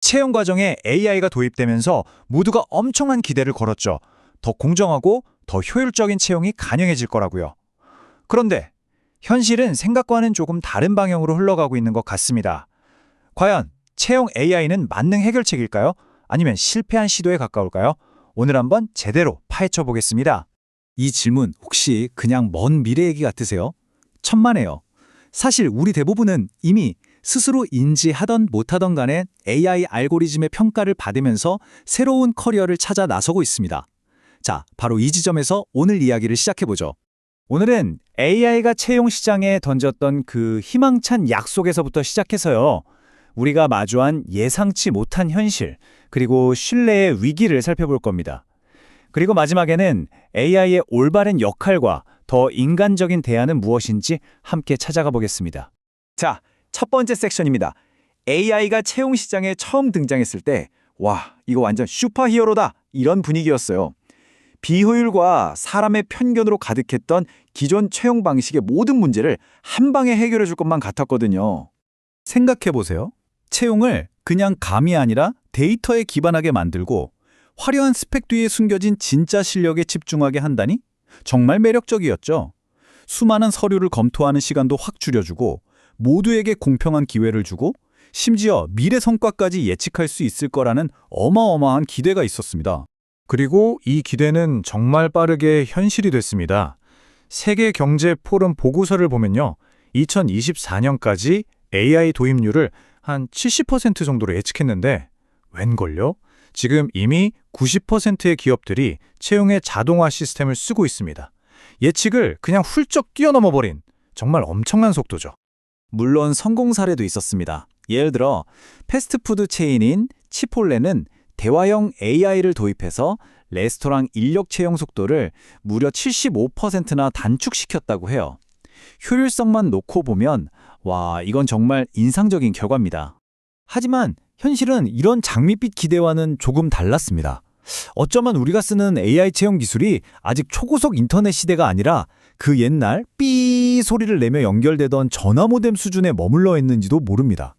채용 과정에 AI가 도입되면서 모두가 엄청난 기대를 걸었죠. 더 공정하고 더 효율적인 채용이 가능해질 거라고요. 그런데 현실은 생각과는 조금 다른 방향으로 흘러가고 있는 것 같습니다. 과연 채용 AI는 만능 해결책일까요? 아니면 실패한 시도에 가까울까요? 오늘 한번 제대로 파헤쳐 보겠습니다. 이 질문 혹시 그냥 먼 미래 얘기 같으세요? 천만에요. 사실 우리 대부분은 이미 스스로 인지하던 못하던 간에 AI 알고리즘의 평가를 받으면서 새로운 커리어를 찾아 나서고 있습니다. 자, 바로 이 지점에서 오늘 이야기를 시작해보죠. 오늘은 AI가 채용 시장에 던졌던 그 희망찬 약속에서부터 시작해서요. 우리가 마주한 예상치 못한 현실, 그리고 신뢰의 위기를 살펴볼 겁니다. 그리고 마지막에는 AI의 올바른 역할과 더 인간적인 대안은 무엇인지 함께 찾아가 보겠습니다. 자, 첫 번째 섹션입니다. AI가 채용 시장에 처음 등장했을 때, 와, 이거 완전 슈퍼히어로다! 이런 분위기였어요. 비효율과 사람의 편견으로 가득했던 기존 채용 방식의 모든 문제를 한 방에 해결해 줄 것만 같았거든요. 생각해보세요. 채용을 그냥 감이 아니라 데이터에 기반하게 만들고 화려한 스펙 뒤에 숨겨진 진짜 실력에 집중하게 한다니? 정말 매력적이었죠. 수많은 서류를 검토하는 시간도 확 줄여주고 모두에게 공평한 기회를 주고 심지어 미래 성과까지 예측할 수 있을 거라는 어마어마한 기대가 있었습니다. 그리고 이 기대는 정말 빠르게 현실이 됐습니다. 세계 경제 포럼 보고서를 보면요. 2024년까지 AI 도입률을 한 70% 정도로 예측했는데 웬걸요? 지금 이미 90%의 기업들이 채용의 자동화 시스템을 쓰고 있습니다. 예측을 그냥 훌쩍 뛰어넘어 버린 정말 엄청난 속도죠. 물론 성공 사례도 있었습니다. 예를 들어 패스트푸드 체인인 치폴레는 대화형 AI를 도입해서 레스토랑 인력 채용 속도를 무려 75%나 단축시켰다고 해요. 효율성만 놓고 보면 와, 이건 정말 인상적인 결과입니다. 하지만 현실은 이런 장밋빛 기대와는 조금 달랐습니다. 어쩌면 우리가 쓰는 AI 채용 기술이 아직 초고속 인터넷 시대가 아니라 그 옛날 삐 소리를 내며 연결되던 전화 모뎀 수준에 머물러 있는지도 모릅니다.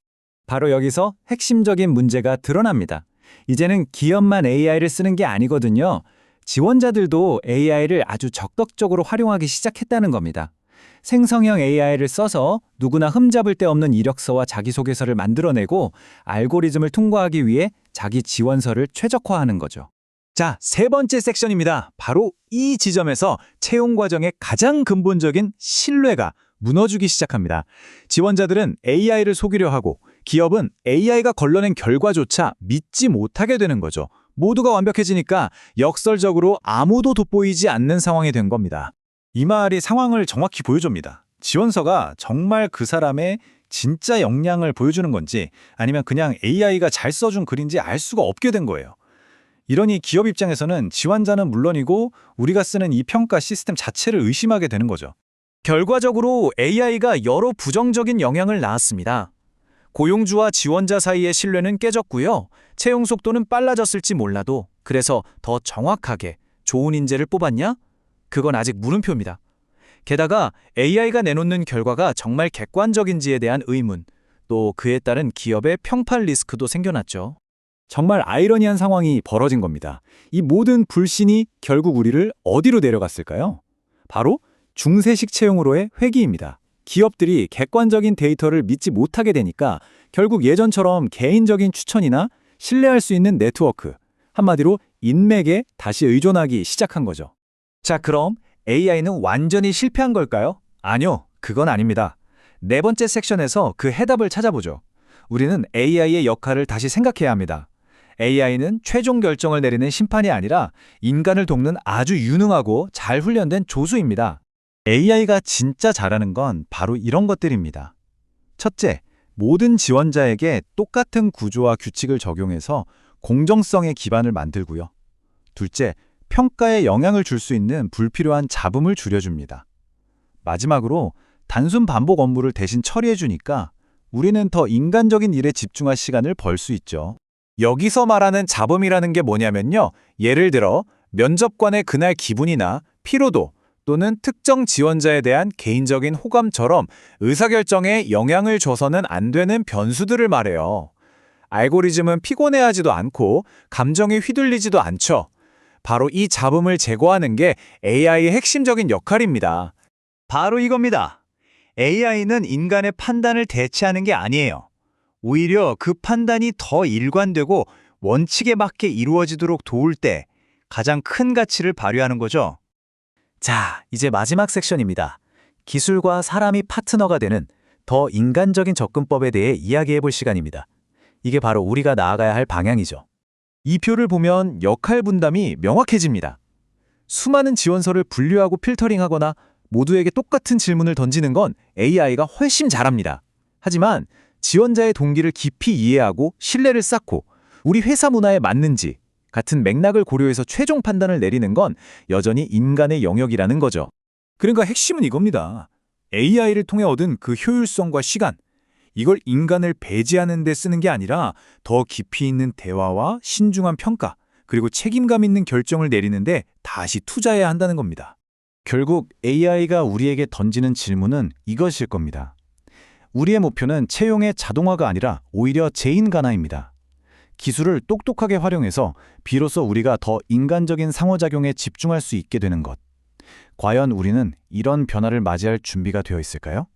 바로 여기서 핵심적인 문제가 드러납니다. 이제는 기업만 AI를 쓰는 게 아니거든요. 지원자들도 AI를 아주 적극적으로 활용하기 시작했다는 겁니다. 생성형 AI를 써서 누구나 흠잡을 데 없는 이력서와 자기소개서를 만들어내고 알고리즘을 통과하기 위해 자기 지원서를 최적화하는 거죠. 자, 세 번째 섹션입니다. 바로 이 지점에서 채용 과정의 가장 근본적인 신뢰가 무너지기 시작합니다. 지원자들은 AI를 속이려 하고 기업은 AI가 걸러낸 결과조차 믿지 못하게 되는 거죠. 모두가 완벽해지니까 역설적으로 아무도 돋보이지 않는 상황이 된 겁니다. 이 말이 상황을 정확히 보여줍니다. 지원서가 정말 그 사람의 진짜 역량을 보여주는 건지 아니면 그냥 AI가 잘 써준 글인지 알 수가 없게 된 거예요. 이러니 기업 입장에서는 지원자는 물론이고 우리가 쓰는 이 평가 시스템 자체를 의심하게 되는 거죠. 결과적으로 AI가 여러 부정적인 영향을 낳았습니다. 고용주와 지원자 사이의 신뢰는 깨졌고요. 채용 속도는 빨라졌을지 몰라도 그래서 더 정확하게 좋은 인재를 뽑았냐? 그건 아직 물음표입니다. 게다가 AI가 내놓는 결과가 정말 객관적인지에 대한 의문, 또 그에 따른 기업의 평판 리스크도 생겨났죠. 정말 아이러니한 상황이 벌어진 겁니다. 이 모든 불신이 결국 우리를 어디로 내려갔을까요? 바로 중세식 채용으로의 회귀입니다. 기업들이 객관적인 데이터를 믿지 못하게 되니까 결국 예전처럼 개인적인 추천이나 신뢰할 수 있는 네트워크, 한마디로 인맥에 다시 의존하기 시작한 거죠. 자, 그럼 AI는 완전히 실패한 걸까요? 아니요, 그건 아닙니다. 네 번째 섹션에서 그 해답을 찾아보죠. 우리는 AI의 역할을 다시 생각해야 합니다. AI는 최종 결정을 내리는 심판이 아니라 인간을 돕는 아주 유능하고 잘 훈련된 조수입니다. AI가 진짜 잘하는 건 바로 이런 것들입니다. 첫째, 모든 지원자에게 똑같은 구조와 규칙을 적용해서 공정성의 기반을 만들고요. 둘째, 평가에 영향을 줄 수 있는 불필요한 잡음을 줄여줍니다. 마지막으로 단순 반복 업무를 대신 처리해주니까 우리는 더 인간적인 일에 집중할 시간을 벌 수 있죠. 여기서 말하는 잡음이라는 게 뭐냐면요. 예를 들어 면접관의 그날 기분이나 피로도 또는 특정 지원자에 대한 개인적인 호감처럼 의사결정에 영향을 줘서는 안 되는 변수들을 말해요. 알고리즘은 피곤해하지도 않고 감정에 휘둘리지도 않죠. 바로 이 잡음을 제거하는 게 AI의 핵심적인 역할입니다. 바로 이겁니다. AI는 인간의 판단을 대체하는 게 아니에요. 오히려 그 판단이 더 일관되고 원칙에 맞게 이루어지도록 도울 때 가장 큰 가치를 발휘하는 거죠. 자, 이제 마지막 섹션입니다. 기술과 사람이 파트너가 되는 더 인간적인 접근법에 대해 이야기해 볼 시간입니다. 이게 바로 우리가 나아가야 할 방향이죠. 이 표를 보면 역할 분담이 명확해집니다. 수많은 지원서를 분류하고 필터링하거나 모두에게 똑같은 질문을 던지는 건 AI가 훨씬 잘합니다. 하지만 지원자의 동기를 깊이 이해하고 신뢰를 쌓고 우리 회사 문화에 맞는지 같은 맥락을 고려해서 최종 판단을 내리는 건 여전히 인간의 영역이라는 거죠. 그러니까 핵심은 이겁니다. AI를 통해 얻은 그 효율성과 시간, 이걸 인간을 배제하는 데 쓰는 게 아니라 더 깊이 있는 대화와 신중한 평가, 그리고 책임감 있는 결정을 내리는데 다시 투자해야 한다는 겁니다. 결국 AI가 우리에게 던지는 질문은 이것일 겁니다. 우리의 목표는 채용의 자동화가 아니라 오히려 재인간화입니다. 기술을 똑똑하게 활용해서 비로소 우리가 더 인간적인 상호작용에 집중할 수 있게 되는 것. 과연 우리는 이런 변화를 맞이할 준비가 되어 있을까요?